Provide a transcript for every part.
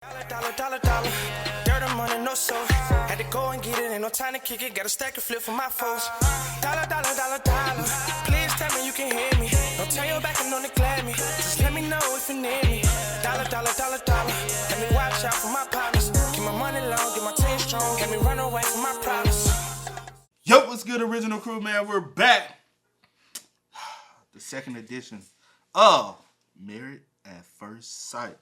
Dollar. Dirt and money, no soul. Had to go and get it, ain't no time to kick it. Got a stack and flip for my foes. Dollar. Please tell me you can hear me. Don't turn your back and don't neglect me. Just let me know if you need me. Dollar. Let me watch out for my partners. Keep my money long, get my team strong. Let me run away from my problems. Yo, what's good, original crew, man? We're back. The second edition of Married at First Sight,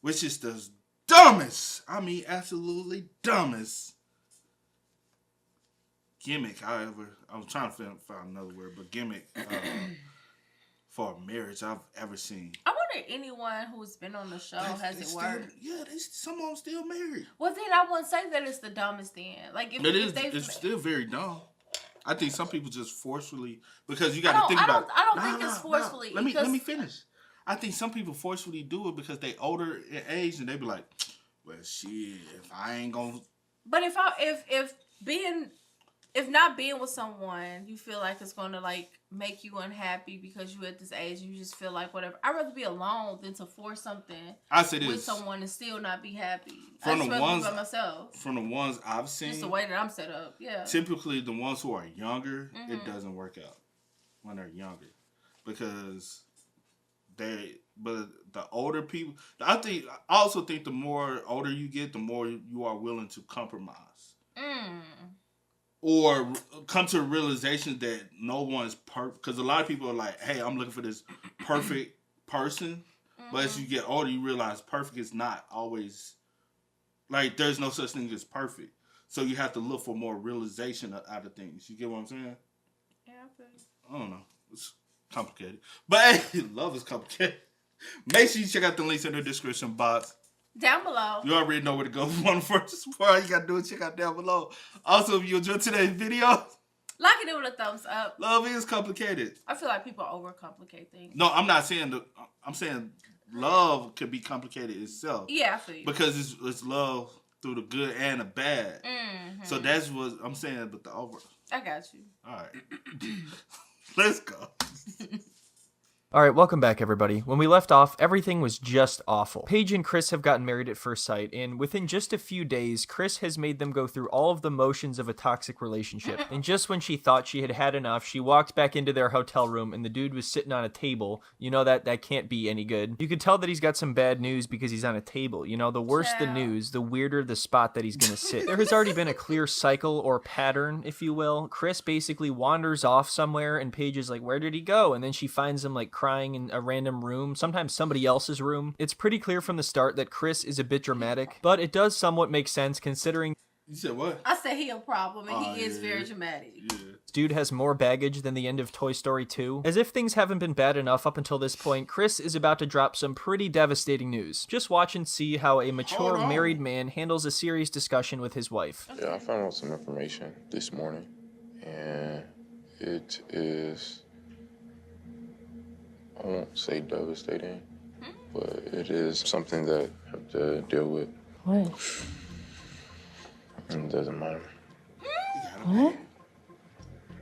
which is the dumbest, absolutely dumbest gimmick I was trying to find another word, but gimmick for marriage I've ever seen. I wonder anyone who's been on the show has it worked. Yeah, some of them still married. Well, then I wouldn't say that it's the dumbest then. Like, It's still very dumb. I think some people just forcefully, because you got to think about it. I don't think it's forcefully. Let me finish. I think some people forcefully do it because they older in age and they be like, well, shit, if I ain't gonna. But if not being with someone, you feel like it's gonna like make you unhappy because you're at this age and you just feel like whatever. I'd rather be alone than to force something with someone and still not be happy. I'd rather be by myself. From the ones I've seen, just the way that I'm set up, yeah. Typically, the ones who are younger, it doesn't work out when they're younger because but the older people, I also think the more older you get, the more you are willing to compromise. Or come to a realization that no one's perfect. Because a lot of people are like, hey, I'm looking for this perfect person. But as you get older, you realize perfect is not always, like, there's no such thing as perfect. So you have to look for more realization out of things. You get what I'm saying? Yeah, I feel you. I don't know. It's complicated. But hey, love is complicated. Make sure you check out the links in the description box. Down below. You already know where to go. All you gotta do is check out down below. Also, if you enjoyed today's video, like it with a thumbs up. Love is complicated. I feel like people overcomplicate things. No, I'm not saying I'm saying love could be complicated itself. Yeah, I feel you. Because it's love through the good and the bad. So that's what I'm saying, but the over. I got you. All right. Let's go. Alright, welcome back everybody. When we left off, everything was just awful. Paige and Chris have gotten married at first sight, and within just a few days, Chris has made them go through all of the motions of a toxic relationship. And just when she thought she had had enough, she walked back into their hotel room and the dude was sitting on a table. You know that can't be any good. You could tell that he's got some bad news because he's on a table. You know, the worse the news, the weirder the spot that he's gonna sit. There has already been a clear cycle or pattern, if you will. Chris basically wanders off somewhere and Paige is like, where did he go? And then she finds him like crying in a random room, sometimes somebody else's room. It's pretty clear from the start that Chris is a bit dramatic, but it does somewhat make sense considering. You said what? I said he a problem and he is very dramatic. Yeah. This dude has more baggage than the end of Toy Story 2. As if things haven't been bad enough up until this point, Chris is about to drop some pretty devastating news. Just watch and see how a mature married man handles a serious discussion with his wife. Yeah, I found out some information this morning, and it is, I won't say devastating, but it is something that I have to deal with. What? It doesn't matter. What?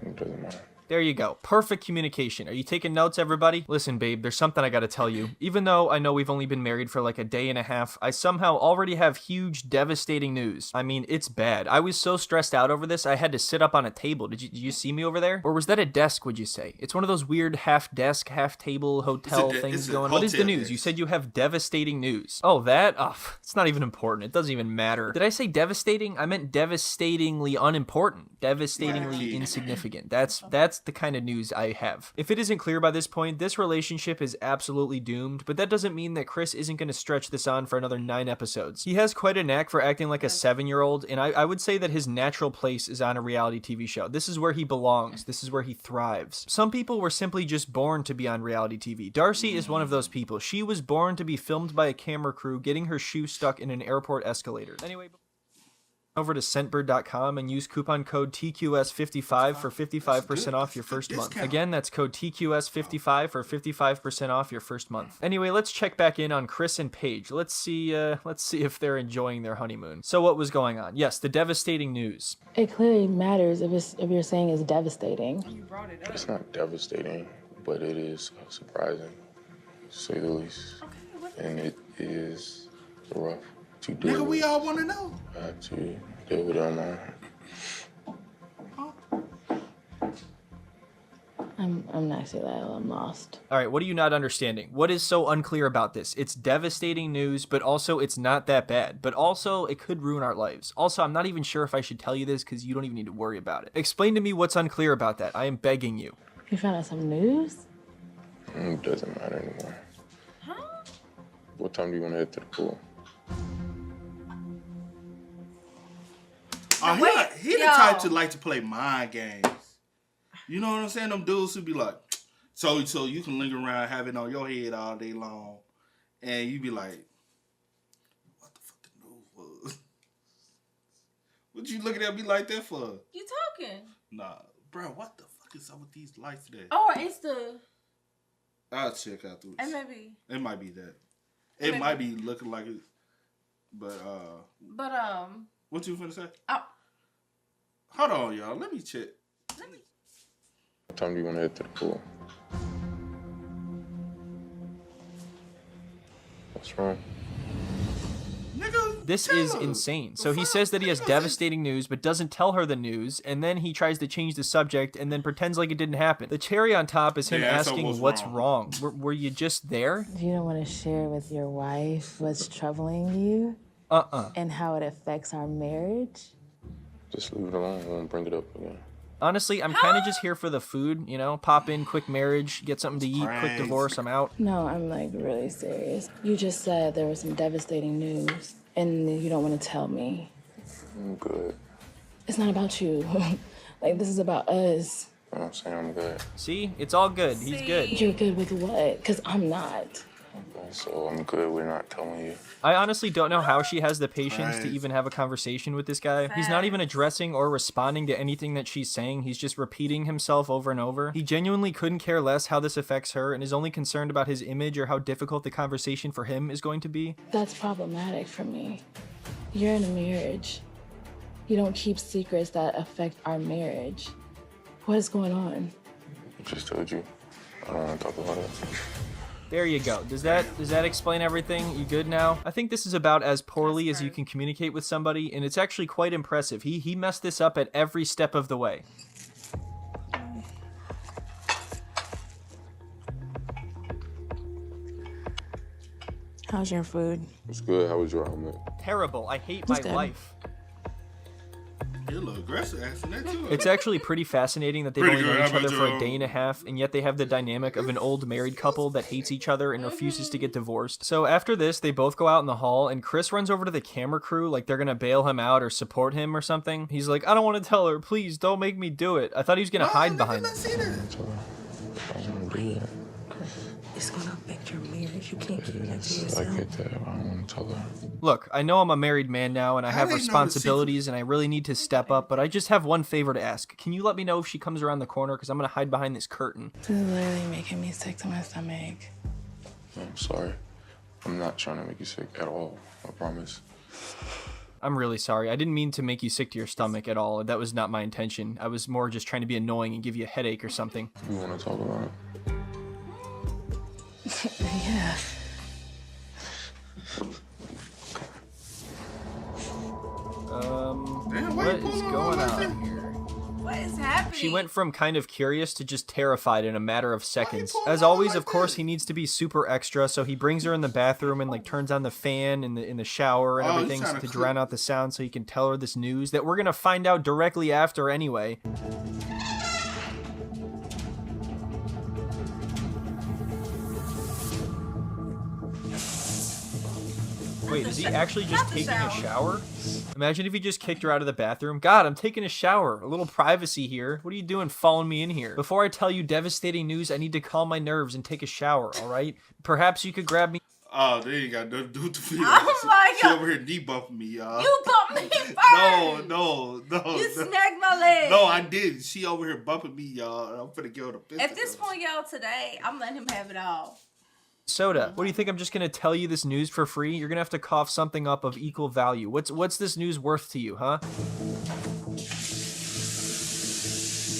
It doesn't matter. There you go. Perfect communication. Are you taking notes, everybody? Listen, babe, there's something I gotta tell you. Even though I know we've only been married for like a day and a half, I somehow already have huge, devastating news. I mean, it's bad. I was so stressed out over this, I had to sit up on a table. Did you see me over there? Or was that a desk, would you say? It's one of those weird half-desk, half-table hotel things going. What is the news? You said you have devastating news. Oh, that? Oh, it's not even important. It doesn't even matter. Did I say devastating? I meant devastatingly unimportant. Devastatingly insignificant. That's the kind of news I have. If it isn't clear by this point, this relationship is absolutely doomed, but that doesn't mean that Chris isn't going to stretch this on for another 9 episodes. He has quite a knack for acting like a 7-year-old, and I would say that his natural place is on a reality TV show. This is where he belongs. This is where he thrives. Some people were simply just born to be on reality TV. Darcy is one of those people. She was born to be filmed by a camera crew getting her shoe stuck in an airport escalator. Anyway, over to Scentbird.com and use coupon code TQS55 for 55% off your first month. Again, that's code TQS55 for 55% off your first month. Anyway, let's check back in on Chris and Paige. Let's see if they're enjoying their honeymoon. So what was going on? Yes, the devastating news. It clearly matters if you're saying it's devastating. You brought it up. It's not devastating, but it is surprising, to say the least. Okay, And it is rough. to deal Nigga, with. we all want to know. I had to deal with it on my own. I'm not saying that. I'm lost. All right, what are you not understanding? What is so unclear about this? It's devastating news, but also it's not that bad. But also, it could ruin our lives. Also, I'm not even sure if I should tell you this because you don't even need to worry about it. Explain to me what's unclear about that. I am begging you. You found out some news? It doesn't matter anymore. Huh? What time do you want to head to the pool? Oh, he the type to like to play mind games. You know what I'm saying? Them dudes who be like, so you can linger around, have it on your head all day long, and you be like, what the fuck the news was? What you looking at me like that for? You talking? Nah, bro, what the fuck is up with these lights today? Or it's the... I'll check afterwards. And maybe... It might be that. It might be looking like it, but what you finna say? Hold on, y'all. Let me check. What time do you want to head to the pool? What's wrong? Nigga, This is insane. So he says that he has devastating news, but doesn't tell her the news, and then he tries to change the subject and then pretends like it didn't happen. The cherry on top is him asking what's wrong. Were you just there? You don't want to share with your wife what's troubling you? And how it affects our marriage? Just leave it alone. I won't bring it up again. Honestly, I'm kind of just here for the food, you know? Pop in, quick marriage, get something to eat, quick divorce, I'm out. No, I'm like really serious. You just said there was some devastating news, and you don't want to tell me. I'm good. It's not about you. Like, this is about us. I'm saying I'm good. See? It's all good. He's good. You're good with what? Because I'm not. So I'm good. We're not telling you. I honestly don't know how she has the patience to even have a conversation with this guy. He's not even addressing or responding to anything that she's saying. He's just repeating himself over and over. He genuinely couldn't care less how this affects her and is only concerned about his image or how difficult the conversation for him is going to be. That's problematic for me. You're in a marriage. You don't keep secrets that affect our marriage. What is going on? I just told you. I don't want to talk about it. There you go. Does that explain everything? You good now? I think this is about as poorly as you can communicate with somebody, and it's actually quite impressive. He messed this up at every step of the way. How's your food? It's good. How was your omelet? Terrible. I hate my life. You're a little aggressive asking that too. It's actually pretty fascinating that they've only known each other for a day and a half, and yet they have the dynamic of an old married couple that hates each other and refuses to get divorced. So after this, they both go out in the hall, and Chris runs over to the camera crew like they're gonna bail him out or support him or something. He's like, I don't want to tell her. Please, don't make me do it. I thought he was gonna hide behind them. It's gonna affect your marriage. You can't keep that to yourself. I get that. I don't want to tell her. Look, I know I'm a married man now, and I have responsibilities, and I really need to step up, but I just have one favor to ask. Can you let me know if she comes around the corner, because I'm gonna hide behind this curtain. This is literally making me sick to my stomach. I'm sorry. I'm not trying to make you sick at all. I promise. I'm really sorry. I didn't mean to make you sick to your stomach at all. That was not my intention. I was more just trying to be annoying and give you a headache or something. You want to talk about it? Yeah. What is going on here? What is happening? She went from kind of curious to just terrified in a matter of seconds. As always, of course, he needs to be super extra, so he brings her in the bathroom and like turns on the fan in the shower and everything to drown out the sound so he can tell her this news that we're gonna find out directly after anyway. Wait, is he actually just taking a shower? Imagine if he just kicked her out of the bathroom. God, I'm taking a shower. A little privacy here. What are you doing following me in here? Before I tell you devastating news, I need to calm my nerves and take a shower, all right? Perhaps you could grab me. Oh, they ain't got nothing to do with the video. Oh my She God. over here debuffing me, y'all. You bumped me first. No. You snagged my leg. No, I did. She over here bumping me, y'all. I'm finna give her the pistol. At this point, y'all, today, I'm letting him have it all. Soda, what do you think? I'm just gonna tell you this news for free? You're gonna have to cough something up of equal value. What's this news worth to you, huh?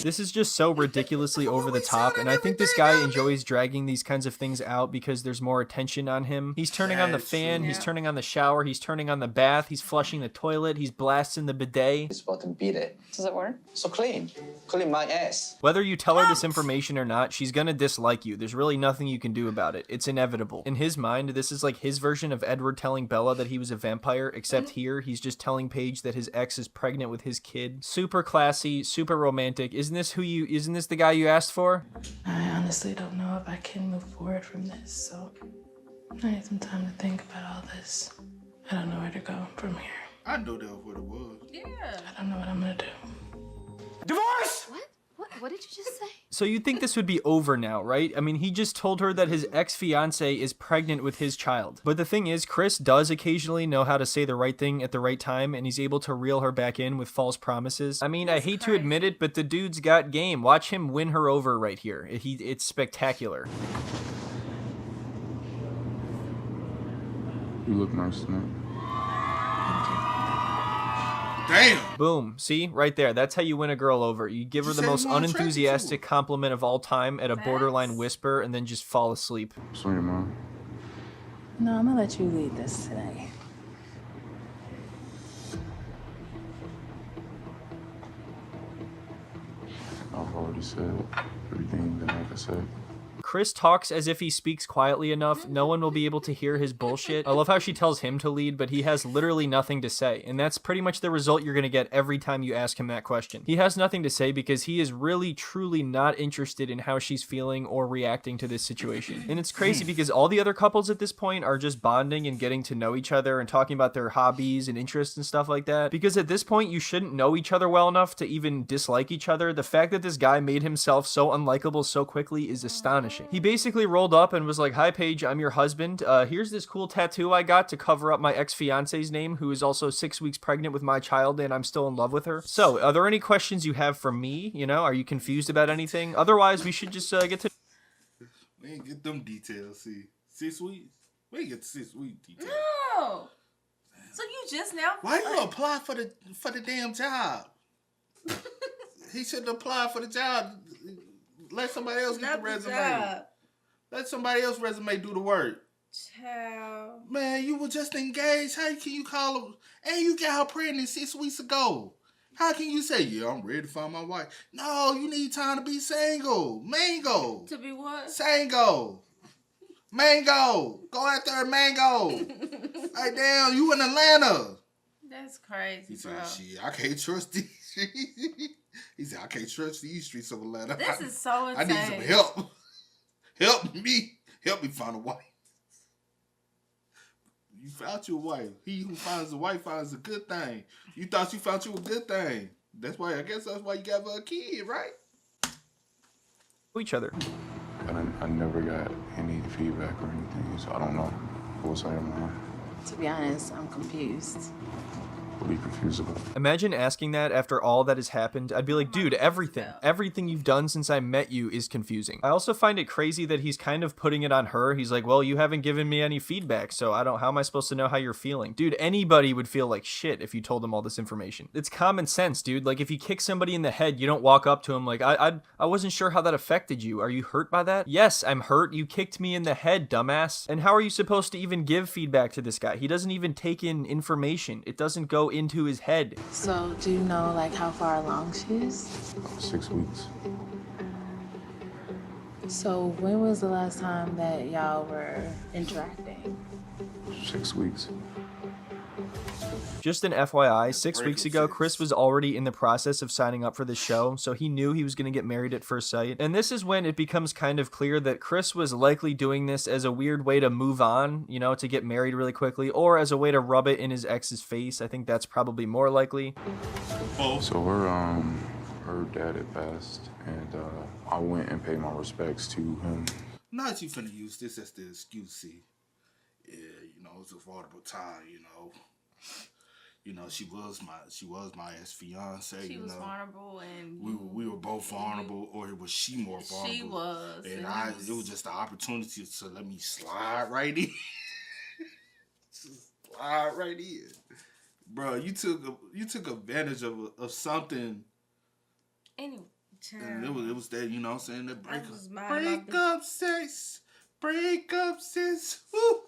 This is just so ridiculously over the top, and I think this guy enjoys dragging these kinds of things out because there's more attention on him. He's turning on the fan, he's turning on the shower, he's turning on the bath, he's flushing the toilet, he's blasting the bidet. It's about to beat it. Does it work? So clean. Clean my ass. Whether you tell her this information or not, she's gonna dislike you. There's really nothing you can do about it. It's inevitable. In his mind, this is like his version of Edward telling Bella that he was a vampire, except here, he's just telling Paige that his ex is pregnant with his kid. Super classy, super romantic. Isn't this the guy you asked for? I honestly don't know if I can move forward from this, so I need some time to think about all this. I don't know where to go from here. I know that was what it was. Yeah. I don't know what I'm gonna do. Divorce! What did you just say? So you'd think this would be over now, right? I mean, he just told her that his ex-fiancée is pregnant with his child. But the thing is, Chris does occasionally know how to say the right thing at the right time, and he's able to reel her back in with false promises. I mean, I hate to admit it, but the dude's got game. Watch him win her over right here. It's spectacular. You look nice tonight. Damn. Boom. See? Right there. That's how you win a girl over. You give her the most unenthusiastic compliment of all time at a borderline whisper and then just fall asleep. So your mom? No, I'm gonna let you lead this today. I've already said everything that I could say. Chris talks as if he speaks quietly enough. No one will be able to hear his bullshit. I love how she tells him to lead, but he has literally nothing to say. And that's pretty much the result you're going to get every time you ask him that question. He has nothing to say because he is really, truly not interested in how she's feeling or reacting to this situation. And it's crazy because all the other couples at this point are just bonding and getting to know each other and talking about their hobbies and interests and stuff like that. Because at this point, you shouldn't know each other well enough to even dislike each other. The fact that this guy made himself so unlikable so quickly is astonishing. He basically rolled up and was like, "Hi, Paige, I'm your husband. Here's this cool tattoo I got to cover up my ex-fiance's name, who is also 6 weeks pregnant with my child, and I'm still in love with her. So, are there any questions you have for me? You know, are you confused about anything? Otherwise, we should just get to..." We ain't get them details, see. 6 weeks? We ain't get 6 week details. No. So you just now... Why you apply for the damn job? He should apply for the job. Let somebody else get the resume. Job. Let somebody else resume do the work. Child. Man, you were just engaged. How can you call her? And you got her pregnant 6 weeks ago. How can you say, yeah, I'm ready to find my wife? No, you need time to be single. Mango. To be what? Single. Mango. Go out there and mango. Like, damn, you in Atlanta. That's crazy, He bro. said, shit, I can't trust these streets. He said, I can't trust these streets of Atlanta. This is so insane. I need some help. Help me find a wife. You found your wife. He who finds a wife finds a good thing. You thought you found you a good thing. That's why, I guess that's why you got a kid, right? each other. But I never got any feedback or anything, so I don't know what's on your mind. To be honest, I'm confused. What are you confused about? Imagine asking that after all that has happened. I'd be like, dude, everything you've done since I met you is confusing. I also find it crazy that he's kind of putting it on her. He's like, well, you haven't given me any feedback, so how am I supposed to know how you're feeling? Dude, anybody would feel like shit if you told them all this information. It's common sense, dude. Like, if you kick somebody in the head, you don't walk up to him like, I wasn't sure how that affected you. Are you hurt by that? Yes, I'm hurt. You kicked me in the head, dumbass. And how are you supposed to even give feedback to this guy? He doesn't even take in information. It doesn't go into his head. So, do you know, like, how far along she is? 6 weeks. So, when was the last time that y'all were interacting? 6 weeks. Just an FYI, 6 weeks ago, Chris was already in the process of signing up for this show, so he knew he was going to get married at first sight. And this is when it becomes kind of clear that Chris was likely doing this as a weird way to move on, you know, to get married really quickly, or as a way to rub it in his ex's face. I think that's probably more likely. So her dad had passed, and I went and paid my respects to him. Not you finna use this as the excuse, see. Yeah, you know, it's a vulnerable time, you know. You know, she was my ex-fiance. She you was know. Vulnerable, and we were both vulnerable, or was she more vulnerable? She was, and it was just an opportunity to let me slide right in. Slide right in, bro. You took advantage of something. Anyway, And it was that, you know what I'm saying, that breakup sex. Breakup sex. Woo.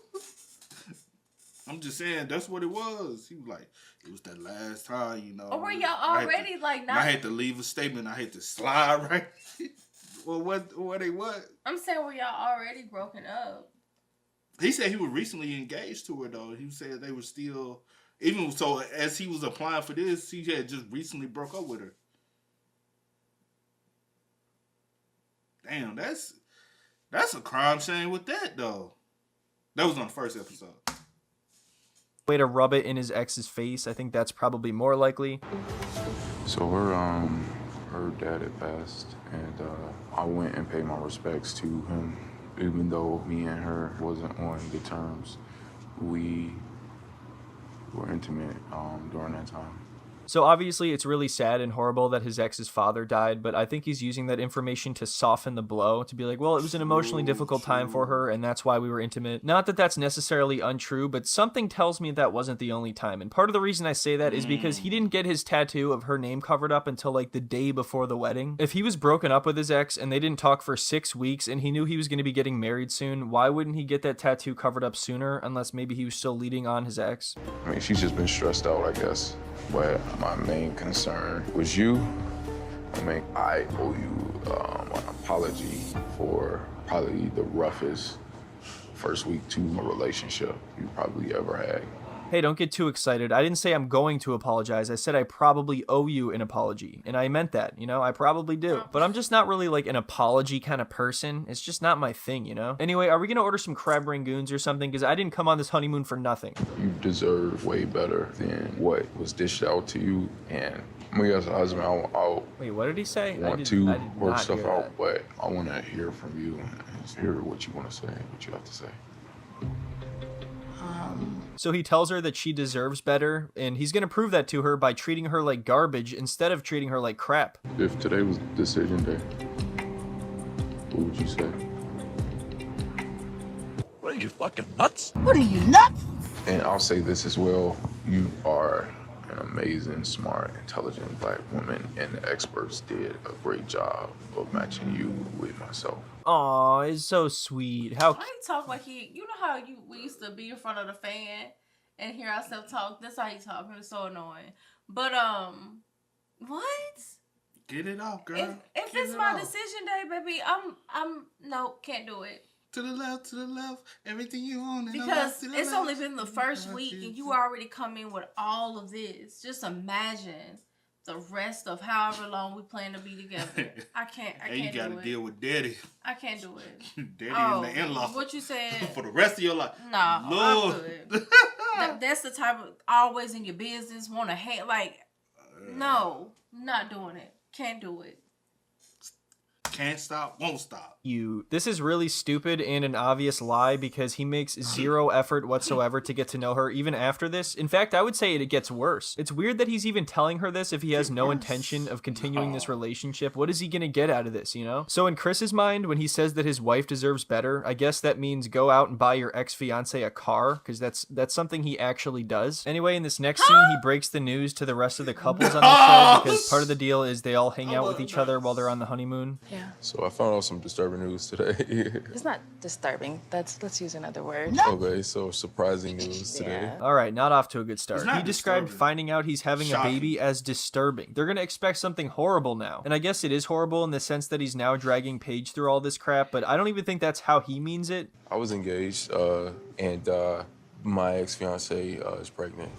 I'm just saying, that's what it was. He was like, it was that last time, you know. Or were y'all already like not? I had to leave a statement. I had to slide right. Well, what? I'm saying, were y'all already broken up? He said he was recently engaged to her, though. He said they were still, even so, as he was applying for this, he had just recently broke up with her. Damn, that's a crime shame with that, though. That was on the first episode. Way to rub it in his ex's face. I think that's probably more likely. So her dad had passed, and I went and paid my respects to him. Even though me and her wasn't on good terms, we were intimate during that time. So obviously it's really sad and horrible that his ex's father died, but I think he's using that information to soften the blow, to be like, well, it was an emotionally difficult time for her, and that's why we were intimate. Not that that's necessarily untrue, but something tells me that wasn't the only time. And part of the reason I say that is because he didn't get his tattoo of her name covered up until like the day before the wedding. If he was broken up with his ex and they didn't talk for 6 weeks and he knew he was going to be getting married soon, why wouldn't he get that tattoo covered up sooner, unless maybe he was still leading on his ex? I mean, she's just been stressed out, I guess. But my main concern was you. I owe you an apology for probably the roughest first week to a relationship you probably ever had. Hey, don't get too excited. I didn't say I'm going to apologize. I said I probably owe you an apology. And I meant that, you know? I probably do. But I'm just not really like an apology kind of person. It's just not my thing, you know? Anyway, are we going to order some crab rangoons or something? Because I didn't come on this honeymoon for nothing. You deserve way better than what was dished out to you. And me as a husband, I Wait, what did he say? want to work stuff out, but I want to hear from you and hear what you want to say, what you have to say. So he tells her that she deserves better, and he's going to prove that to her by treating her like garbage instead of treating her like crap. If today was decision day, what would you say? What are you, fucking nuts? What are you, nuts? And I'll say this as well, you are an amazing, smart, intelligent black woman, and the experts did a great job of matching you with myself. Aw, it's so sweet. How Why he talk like he? You know how we used to be in front of the fan and hear ourselves talk. That's how he talk. It's so annoying. But what? Get it off, girl. If it's my decision day, baby, I'm no, can't do it. To the left, everything you want. Because it's only been the first week and you already come in with all of this. Just imagine the rest of however long we plan to be together. I can't and you gotta deal with daddy. I can't do it. Daddy and the in-laws. What you said? For the rest of your life. Nah, Lord. I'm good. That's the type of always in your business, want to hate. Like, no, not doing it. Can't do it. Can't stop, won't stop. This is really stupid and an obvious lie because he makes zero effort whatsoever to get to know her even after this. In fact, I would say it gets worse. It's weird that he's even telling her this if he has no intention of continuing this relationship. What is he gonna get out of this, you know? So in Chris's mind, when he says that his wife deserves better, I guess that means go out and buy your ex-fiance a car, because that's something he actually does. Anyway, in this next scene, he breaks the news to the rest of the couples on the show because part of the deal is they all hang out with each other while they're on the honeymoon. Yeah. So I found out some disturbing news today. It's not disturbing. Let's use another word. Okay, so surprising news today. All right, not off to a good start. It's not He described disturbing. finding out he's having a baby as disturbing. They're going to expect something horrible now. And I guess it is horrible in the sense that he's now dragging Paige through all this crap, but I don't even think that's how he means it. I was engaged, and my ex-fiance is pregnant.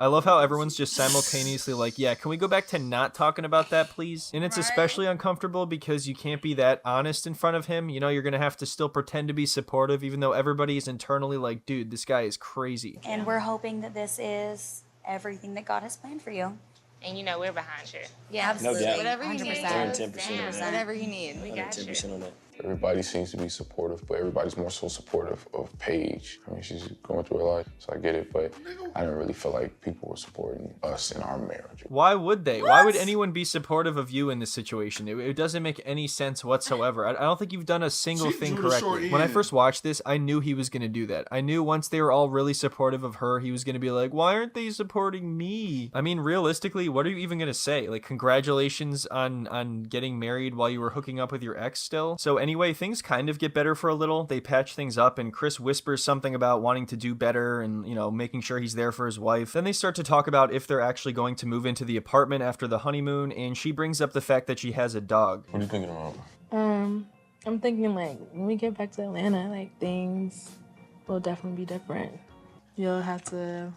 I love how everyone's just simultaneously like, yeah, can we go back to not talking about that, please? And it's especially uncomfortable because you can't be that honest in front of him. You know, you're going to have to still pretend to be supportive, even though everybody is internally like, dude, this guy is crazy. And we're hoping that this is everything that God has planned for you. And you know we're behind you. Yeah, absolutely. Whatever you need. 110% on that. Whatever you need. We got you. 110% on that. Everybody seems to be supportive, but everybody's more so supportive of Paige. I mean, she's going through her life, so I get it, but I didn't really feel like people were supporting us in our marriage. Why would they? What? Why would anyone be supportive of you in this situation? It doesn't make any sense whatsoever. I don't think you've done a single thing correctly. When I first watched this, I knew he was going to do that. I knew once they were all really supportive of her, he was going to be like, why aren't they supporting me? I mean, realistically, what are you even going to say? Like, congratulations on getting married while you were hooking up with your ex still? So anyway, things kind of get better for a little. They patch things up, and Chris whispers something about wanting to do better and, you know, making sure he's there for his wife. Then they start to talk about if they're actually going to move into the apartment after the honeymoon, and she brings up the fact that she has a dog. What are you thinking about? I'm thinking, like, when we get back to Atlanta, like, things will definitely be different. You'll have to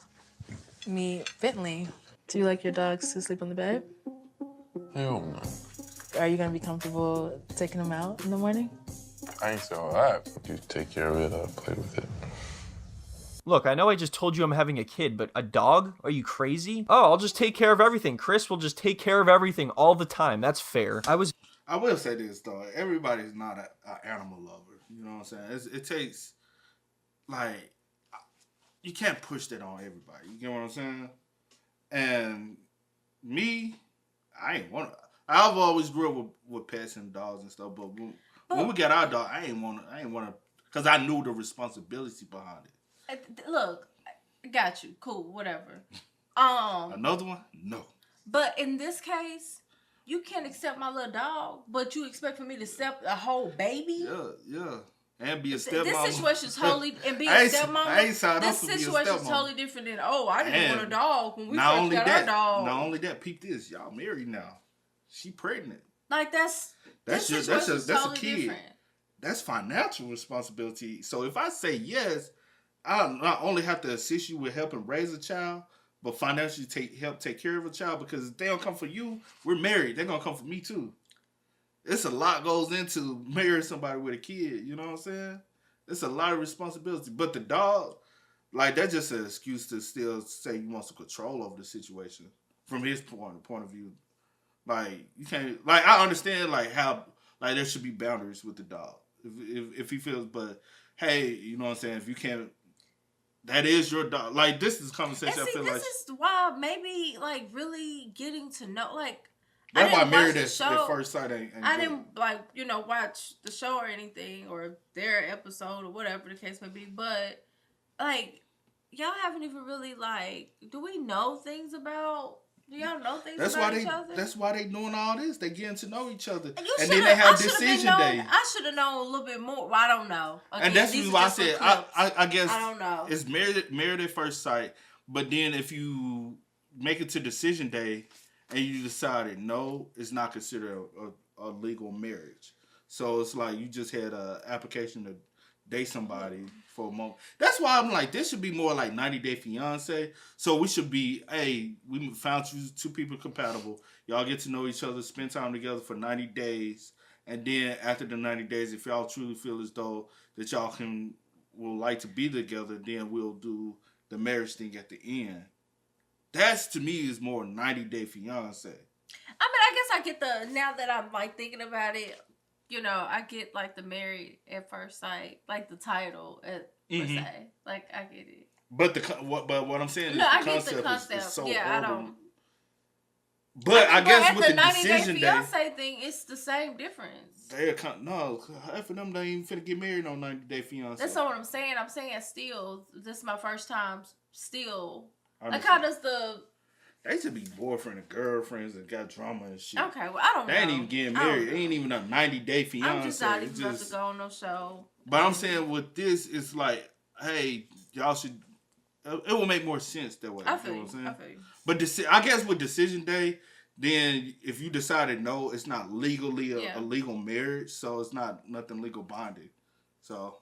meet Bentley. Do you like your dogs to sleep on the bed? Hell no. Are you gonna be comfortable taking them out in the morning? I ain't say all that. You take care of it, I'll play with it. Look, I know I just told you I'm having a kid, but a dog? Are you crazy? Oh, I'll just take care of everything. Chris will just take care of everything all the time. That's fair. I will say this, though. Everybody's not an animal lover. You know what I'm saying? It takes, like, you can't push that on everybody. You get what I'm saying? And me, I've always grew up with pets and dogs and stuff, but when we got our dog, I ain't want to, because I knew the responsibility behind it. Look, got you. Cool, whatever. Another one? No. But in this case, you can't accept my little dog, but you expect for me to accept a whole baby? Yeah. And be a stepmom. This situation is totally, and be a stepmom, this situation is totally different than, I didn't want a dog when we first got our dog. Not only that, peep this, y'all married now. She pregnant. Like, that's a kid. Different. That's financial responsibility. So if I say yes, I not only have to assist you with helping raise a child, but financially help take care of a child, because if they don't come for you, we're married. They're going to come for me too. It's a lot goes into marrying somebody with a kid. You know what I'm saying? It's a lot of responsibility. But the dog, like, that's just an excuse to still say he wants to control over the situation from his point of view. Like, you can't, like, I understand, like, how, like, there should be boundaries with the dog. If he feels, but, hey, you know what I'm saying? If you can't, that is your dog. Like, this is a conversation. And see, this is why maybe, like, really getting to know, like, that's why married at first sight ain't I didn't, like, watch the show or anything, or their episode, or whatever the case may be, but, like, y'all haven't even really, like, do we know things about, do y'all know things about each other? That's why they doing all this. They getting to know each other. And then they have decision day. I should have known a little bit more. Well, I don't know. Again, and that's why I said, I guess, I don't know. It's married at first sight, but then if you make it to decision day, and you decided, no, it's not considered a legal marriage. So it's like you just had an application to date somebody for a moment. That's why I'm like, this should be more like 90 Day Fiance. So we should be, hey, we found you two people compatible. Y'all get to know each other, spend time together for 90 days. And then after the 90 days, if y'all truly feel as though that y'all will like to be together, then we'll do the marriage thing at the end. That's, to me, is more 90 Day Fiance. I mean, I guess I get now that I'm, like, thinking about it, I get, like, the married at first sight, like, the title, per se. Like, I get it. But what I'm saying is I get the concept. Is so yeah, urban. I don't. But I guess with the 90 decision Day Fiance thing, it's the same difference. No, half of them they ain't finna get married on 90 Day Fiance. That's not what I'm saying. I'm saying still, this is my first time still. Like, how does they should be boyfriend and girlfriends that got drama and shit. Okay, well, I don't know. They ain't even getting married. They ain't even a 90 Day Fiance. I'm just not even about to go on no show. But I'm saying with this, it's like, hey, y'all should, it will make more sense that way. I feel you. Know what I'm saying? I feel you. But I guess with decision day, then if you decided no, it's not legally a legal marriage, so it's not nothing legal binding. So,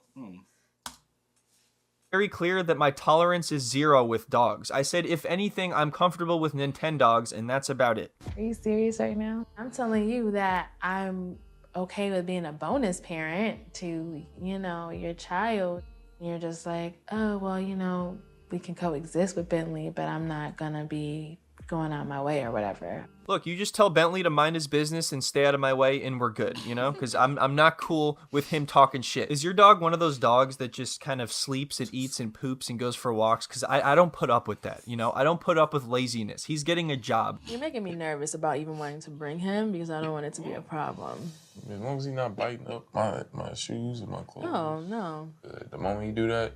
very clear that my tolerance is 0 with dogs. I said, if anything, I'm comfortable with Nintendogs, and that's about it. Are you serious right now? I'm telling you that I'm okay with being a bonus parent to, your child. You're just like, oh, well, we can coexist with Bentley, but I'm not gonna be going out my way or whatever. Look, you just tell Bentley to mind his business and stay out of my way and we're good, you know? Because I'm not cool with him talking shit. Is your dog one of those dogs that just kind of sleeps and eats and poops and goes for walks? Because I don't put up with that, you know? I don't put up with laziness. He's getting a job. You're making me nervous about even wanting to bring him because I don't want it to be a problem. As long as he's not biting up my shoes and my clothes. Oh, no. The moment he do that.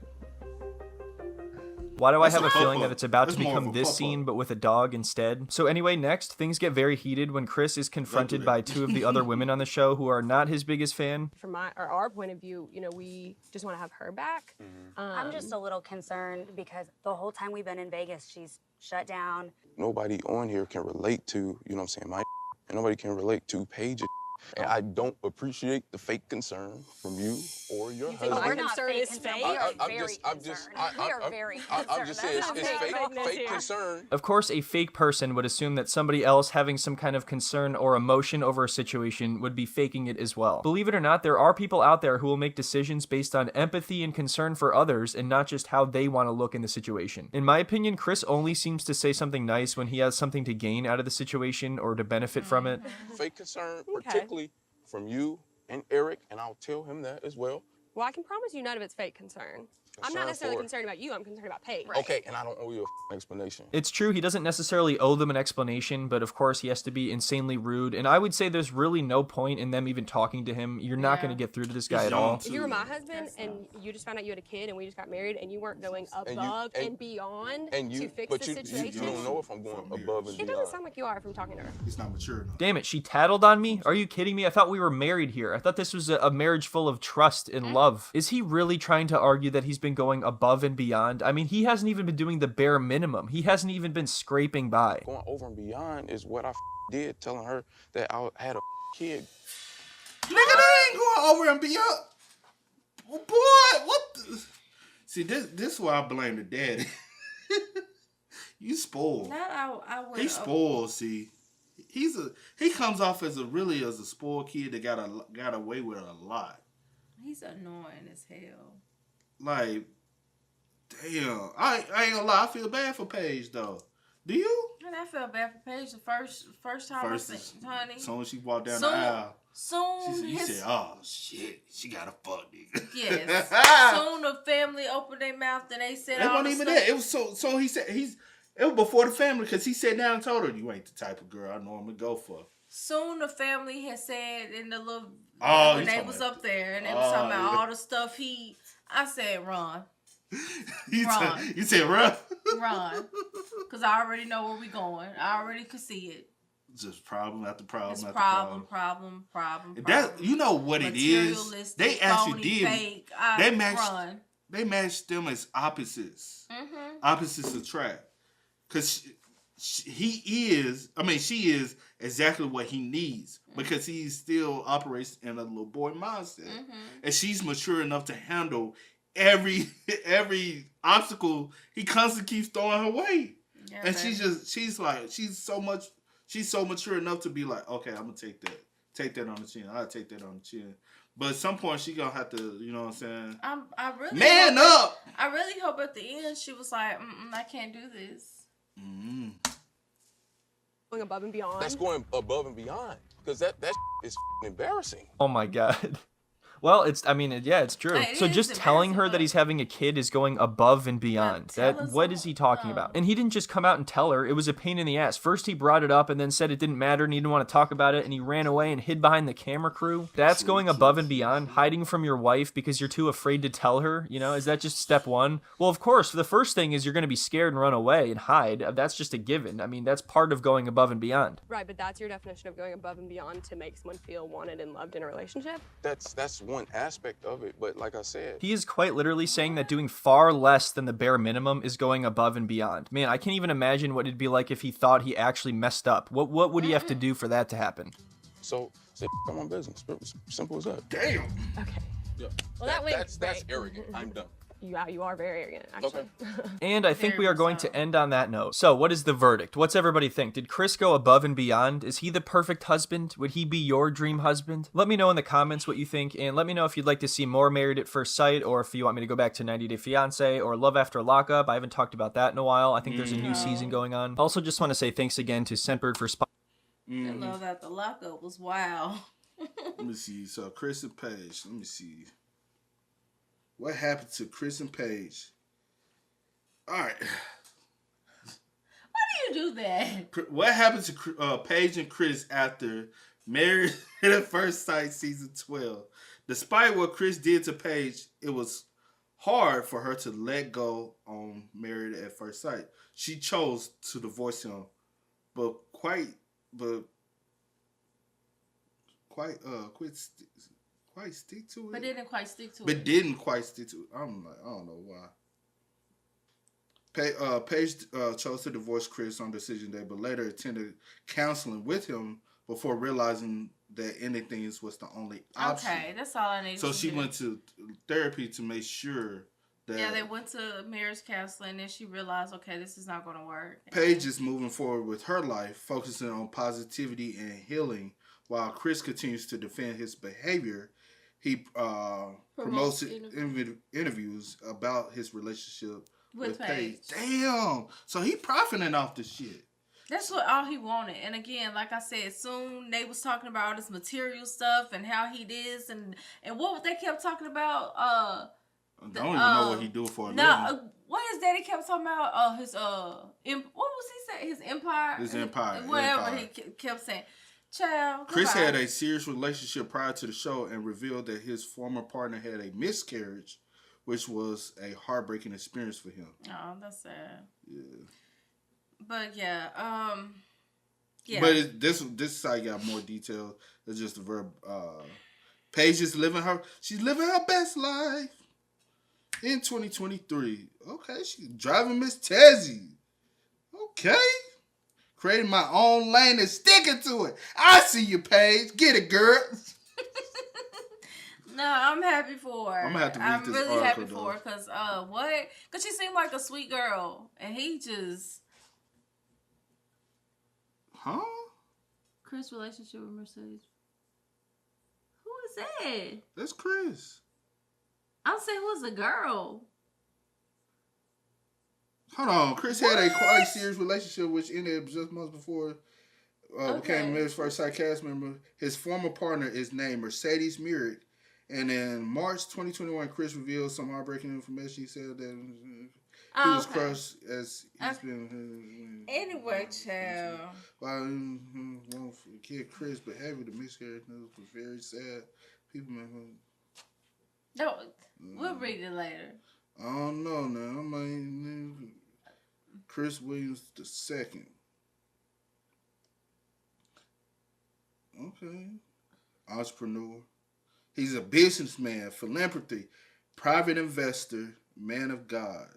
Why do I have a feeling that it's about to become this scene, but with a dog instead? So anyway, next, things get very heated when Chris is confronted by two of the other women on the show who are not his biggest fan. From our point of view, you know, we just want to have her back. I'm just a little concerned because the whole time we've been in Vegas, she's shut down. Nobody on here can relate to, you know what I'm saying, my and nobody can relate to Paige's. And I don't appreciate the fake concern from you or your husband. Our concern is fake. I'm just saying it's fake concern. Of course, a fake person would assume that somebody else having some kind of concern or emotion over a situation would be faking it as well. Believe it or not, there are people out there who will make decisions based on empathy and concern for others and not just how they want to look in the situation. In my opinion, Chris only seems to say something nice when he has something to gain out of the situation or to benefit from it. Fake concern, particularly from you and Eric, and I'll tell him that as well. Well, I can promise you none of it's fake concern. I'm not necessarily concerned about you, I'm concerned about Paige. Okay, and I don't owe you an explanation. It's true, he doesn't necessarily owe them an explanation, but of course he has to be insanely rude, and I would say there's really no point in them even talking to him. You're not going to get through to this guy at all. If you were my husband and you just found out you had a kid and we just got married and you weren't going above and beyond to fix the situation. You don't know if I'm going above and beyond. It doesn't sound like you are from talking to her. He's not mature enough. Damn it, she tattled on me? Are you kidding me? I thought we were married here. I thought this was a marriage full of trust and love. Is he really trying to argue that he's been going above and beyond? I mean, he hasn't even been doing the bare minimum. He hasn't even been scraping by. Going over and beyond is what I did, telling her that I had a kid. Nigga, they ain't going over and beyond. Boy, what the... See, this is why I blame the daddy. You spoiled. He spoiled, see. He comes off as a spoiled kid that got away with a lot. He's annoying as hell. Like, damn. I ain't gonna lie, I feel bad for Paige though. Do you? And I felt bad for Paige the first time I said, honey. As soon as she walked down the aisle. You said, oh shit, she got a fuck nigga. Yes. Soon the family opened their mouth and they said, it wasn't even that. It was so he said it was before the family because he sat down and told her, you ain't the type of girl I normally go for. Soon the family had said in the little when they was up there and they was talking about all the stuff I said run. You said run? Run. Because I already know where we going. I already could see it. Just problem after problem after problem. That, you know what it is? They actually did. Fake, they matched them as opposites. Mm-hmm. Opposites attract. Because she is exactly what he needs because he still operates in a little boy mindset. Mm-hmm. And she's mature enough to handle every obstacle he constantly keeps throwing her way. Yeah, and she's so mature enough to be like, okay, I'm gonna take that on the chin. I'll take that on the chin. But at some point she gonna have to, you know what I'm saying? I really man up. I really hope at the end she was like, I can't do this. Mm-hmm. Going above and beyond. That's going above and beyond because that is embarrassing. Oh my God. Well, it's true. So just telling her that he's having a kid is going above and beyond. What is he talking about? And he didn't just come out and tell her. It was a pain in the ass. First he brought it up and then said it didn't matter and he didn't want to talk about it and he ran away and hid behind the camera crew. That's going above and beyond. Hiding from your wife because you're too afraid to tell her. You know, is that just step one? Well, of course, the first thing is you're going to be scared and run away and hide. That's just a given. I mean, that's part of going above and beyond. Right, but that's your definition of going above and beyond to make someone feel wanted and loved in a relationship? That's one aspect of it, but like I said, he is quite literally saying that doing far less than the bare minimum is going above and beyond. Man, I can't even imagine what it'd be like if he thought he actually messed up. What would he have to do for that to happen? So say I'm on business. Simple as that. Damn. Okay. Yeah. Well, that's arrogant. I'm done. you are very arrogant, actually. Okay. And I think we are going to end on that note. So, what is the verdict? What's everybody think? Did Chris go above and beyond? Is he the perfect husband? Would he be your dream husband? Let me know in the comments what you think, and let me know if you'd like to see more Married at First Sight, or if you want me to go back to 90 Day Fiancé or Love After Lockup. I haven't talked about that in a while. I think there's a new season going on. Also, just want to say thanks again to Semper for Love After Lockup was wild. Let me see. So, Chris and Paige. Let me see. What happened to Chris and Paige? All right. Why do you do that? What happened to Paige and Chris after Married at First Sight season 12? Despite what Chris did to Paige, it was hard for her to let go on Married at First Sight. She chose to divorce him, but quite stick to it. But didn't quite stick to it. But didn't quite stick to it. I'm like, I don't know why. Paige chose to divorce Chris on decision day, but later attended counseling with him before realizing that anything was the only option. Okay, that's all I need. So she went to therapy to make sure that... Yeah, they went to marriage counseling and she realized, okay, this is not going to work. Paige is moving forward with her life, focusing on positivity and healing, while Chris continues to defend his behavior. He promotes interviews about his relationship with Paige. Damn! So he profiting off the shit. That's what all he wanted. And again, like I said, soon they was talking about all this material stuff and how he is and what they kept talking about. I don't even know what he do for a living. What his daddy kept talking about? His what was he saying? His empire. His empire. Whatever empire. he kept saying. Child, Chris had a serious relationship prior to the show and revealed that his former partner had a miscarriage, which was a heartbreaking experience for him. Oh, that's sad. Yeah. But yeah, yeah. But this site got more detail than just the verb. Paige is she's living her best life in 2023. Okay, she's driving Miss Tezzy. Okay. Creating my own lane and sticking to it. I see you, Paige. Get it, girl. No, I'm happy for her. I'm gonna have to read this article. I'm really happy for her because what? Because she seemed like a sweet girl, and he just. Huh? Chris' relationship with Mercedes. Who is that? That's Chris. I'm saying who's the girl? Hold on. Chris had a quite serious relationship which ended just months before became Married at First Sight cast member. His former partner is named Mercedes Merrick. And in March 2021, Chris revealed some heartbreaking information. He said that he was crushed as he's been... Anyway, child. Kid Chris behavior, the miscarriage news was very sad. People No, we'll read it later. I don't know now. I mean, Chris Williams II. Okay. Entrepreneur. He's a businessman, philanthropy, private investor, man of God.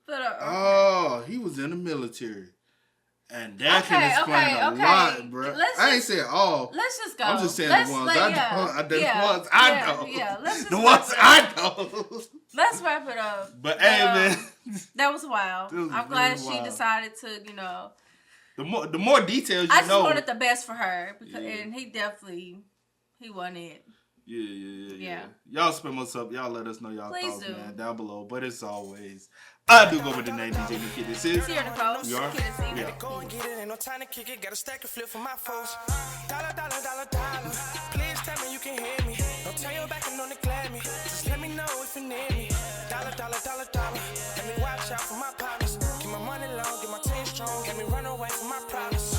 But he was in the military. And that can explain a lot, bro. I ain't saying all. Let's just go. I'm just saying the ones I know. Yeah, let's just the ones I know. Let's wrap it up. But hey, man. That was wild. I'm glad she decided to, The more details I just wanted the best for her. And he won it. Yeah. Y'all spend most up. Y'all let us know y'all Please thoughts, do. man, down below. But as always, I do go with the name DJ Kid. This is here, Nicole. We are. Yeah. Go and get it, ain't no time to kick it. Got a stack and flip for my foes. Dollar. Please tell me you can hear me. Don't turn your back and don't neglect me. Just let me know if you need me. Dollar. Let me watch out for my partners. Keep my money long, get my team strong. Get me run away from my problems.